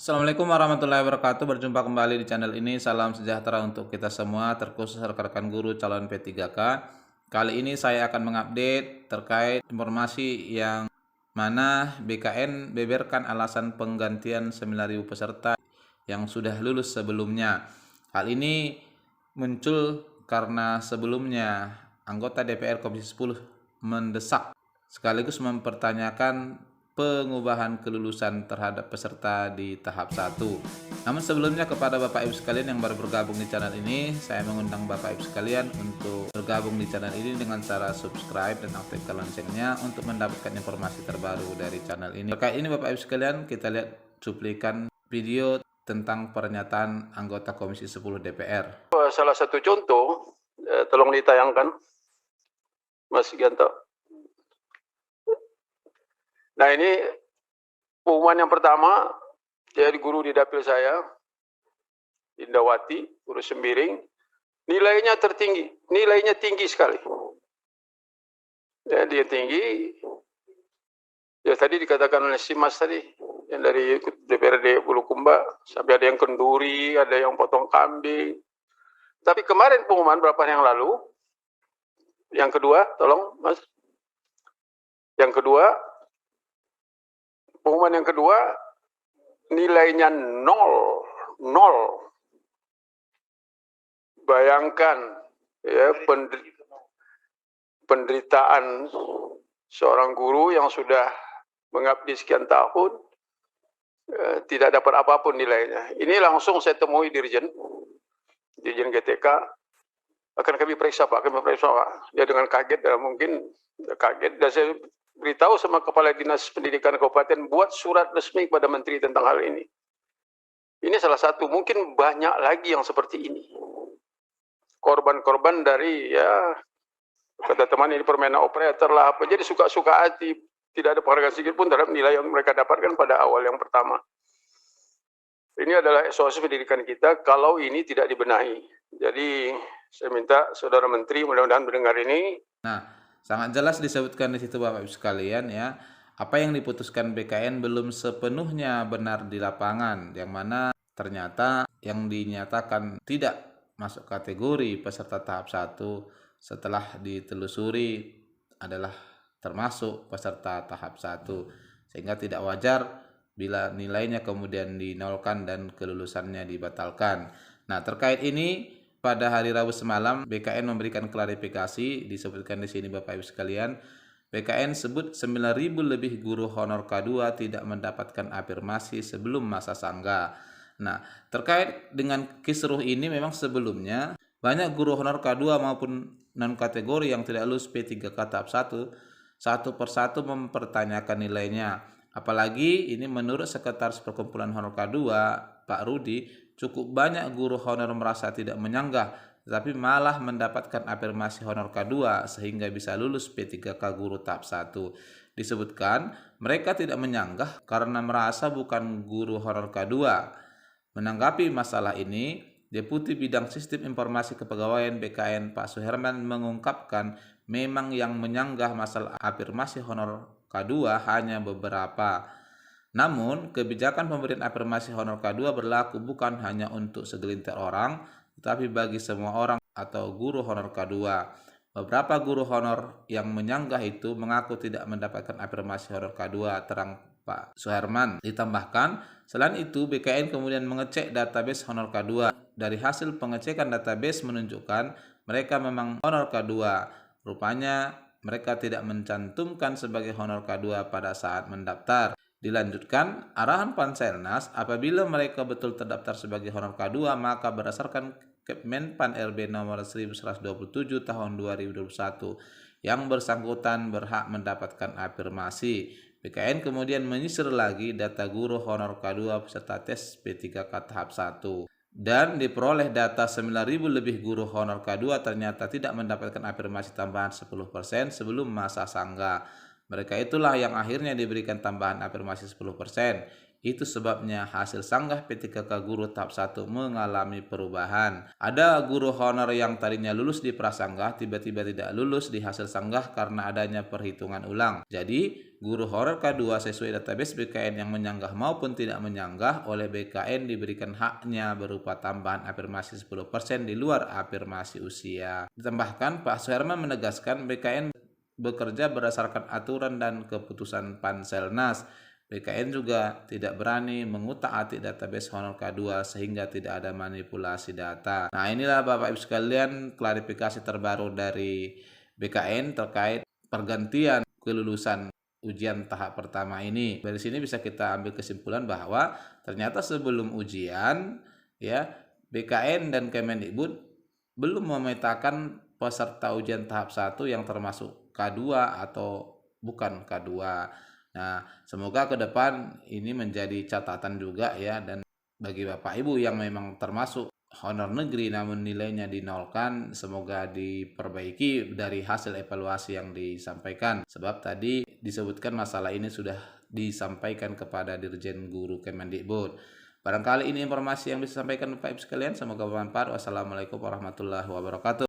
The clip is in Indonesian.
Assalamualaikum warahmatullahi wabarakatuh. Berjumpa kembali di channel ini. Salam sejahtera untuk kita semua, terkhusus rekan-rekan guru calon P3K. Kali ini saya akan mengupdate terkait informasi yang mana BKN beberkan alasan penggantian 9.000 peserta yang sudah lulus sebelumnya. Hal ini muncul karena sebelumnya anggota DPR Komisi 10 mendesak sekaligus mempertanyakan pengubahan kelulusan terhadap peserta di tahap 1. Namun sebelumnya, kepada Bapak Ibu sekalian yang baru bergabung di channel ini, saya mengundang Bapak Ibu sekalian untuk bergabung di channel ini dengan cara subscribe dan aktifkan loncengnya untuk mendapatkan informasi terbaru dari channel ini. Terkait ini Bapak Ibu sekalian, kita lihat cuplikan video tentang pernyataan anggota Komisi 10 DPR. Salah satu contoh, tolong ditayangkan, Mas Gianto. Nah, ini pengumuman yang pertama, jadi guru di dapil saya, Indawati, guru Sembiring, nilainya tinggi sekali. Ya, dia tinggi. Ya, tadi dikatakan oleh si Mas tadi, yang dari DPRD Bulukumba, sampai ada yang kenduri, ada yang potong kambing. Tapi kemarin pengumuman berapa hari yang lalu, yang kedua, tolong Mas. Yang kedua, pengumuman yang kedua, nilainya nol. Bayangkan ya, penderitaan seorang guru yang sudah mengabdi sekian tahun, tidak dapat apapun nilainya. Ini langsung saya temui Dirjen GTK, akan kami periksa Pak, Dia dengan kaget, mungkin kaget, dan saya beritahu sama Kepala Dinas Pendidikan Kabupaten buat surat resmi kepada Menteri tentang hal ini. Ini salah satu, mungkin banyak lagi yang seperti ini. Korban-korban dari, ya, kata teman ini permainan operator lah, apa, jadi suka-suka hati, tidak ada penghargaan sedikit pun terhadap nilai yang mereka dapatkan pada awal yang pertama. Ini adalah SOS pendidikan kita kalau ini tidak dibenahi. Jadi saya minta Saudara Menteri mudah-mudahan mendengar ini. Nah, sangat jelas disebutkan di situ Bapak Ibu sekalian ya, apa yang diputuskan BKN belum sepenuhnya benar di lapangan, yang mana ternyata yang dinyatakan tidak masuk kategori peserta tahap 1 setelah ditelusuri adalah termasuk peserta tahap 1, sehingga tidak wajar bila nilainya kemudian dinolkan dan kelulusannya dibatalkan. Nah, terkait ini pada hari Rabu semalam BKN memberikan klarifikasi. Disebutkan di sini Bapak Ibu sekalian, BKN sebut 9.000 lebih guru honor K2 tidak mendapatkan afirmasi sebelum masa sangga. Nah, terkait dengan kisruh ini, memang sebelumnya banyak guru honor K2 maupun non kategori yang tidak lulus P3K tahap 1 satu persatu mempertanyakan nilainya. Apalagi ini menurut Sekretaris Perkumpulan Honor K2 Pak Rudi, cukup banyak guru honor merasa tidak menyanggah, tetapi malah mendapatkan afirmasi honor K2 sehingga bisa lulus P3K guru tahap 1. Disebutkan mereka tidak menyanggah karena merasa bukan guru honor K2. Menanggapi masalah ini, Deputi Bidang Sistem Informasi Kepegawaian BKN Pak Suherman mengungkapkan memang yang menyanggah masalah afirmasi honor K2 hanya beberapa. Namun, kebijakan pemberian afirmasi honor K2 berlaku bukan hanya untuk segelintir orang, tetapi bagi semua orang atau guru honor K2. Beberapa guru honor yang menyanggah itu mengaku tidak mendapatkan afirmasi honor K2, terang Pak Suherman. Ditambahkan, selain itu BKN kemudian mengecek database honor K2. Dari hasil pengecekan database menunjukkan mereka memang honor K2. Rupanya mereka tidak mencantumkan sebagai honor K2 pada saat mendaftar. Dilanjutkan, arahan Panselnas, apabila mereka betul terdaftar sebagai honor K2, maka berdasarkan Kemenpan RB nomor 1127 tahun 2021, yang bersangkutan berhak mendapatkan afirmasi. BKN kemudian menyisir lagi data guru honor K2 peserta tes P3K tahap 1. Dan diperoleh data 9.000 lebih guru honor K2 ternyata tidak mendapatkan afirmasi tambahan 10% sebelum masa sangga. Mereka itulah yang akhirnya diberikan tambahan afirmasi 10%. Itu sebabnya hasil sanggah PTKK Guru tahap 1 mengalami perubahan. Ada guru honor yang tadinya lulus di prasanggah tiba-tiba tidak lulus di hasil sanggah karena adanya perhitungan ulang. Jadi, guru honor K2 sesuai database BKN yang menyanggah maupun tidak menyanggah oleh BKN diberikan haknya berupa tambahan afirmasi 10% di luar afirmasi usia. Ditambahkan, Pak Suherman menegaskan BKN bekerja berdasarkan aturan dan keputusan Panselnas. BKN juga tidak berani mengutak-atik database honor K2 sehingga tidak ada manipulasi data. Nah, inilah Bapak Ibu sekalian klarifikasi terbaru dari BKN terkait pergantian kelulusan ujian tahap pertama ini. Dari sini bisa kita ambil kesimpulan bahwa ternyata sebelum ujian ya BKN dan Kemendikbud belum memetakan peserta ujian tahap 1 yang termasuk K2 atau bukan K2. Nah, semoga ke depan ini menjadi catatan juga ya, dan bagi Bapak Ibu yang memang termasuk honor negeri namun nilainya dinolkan, semoga diperbaiki dari hasil evaluasi yang disampaikan. Sebab tadi disebutkan masalah ini sudah disampaikan kepada Dirjen Guru Kemendikbud. Barangkali ini informasi yang bisa disampaikan Bapak Ibu sekalian, semoga bermanfaat. Wassalamualaikum warahmatullahi wabarakatuh.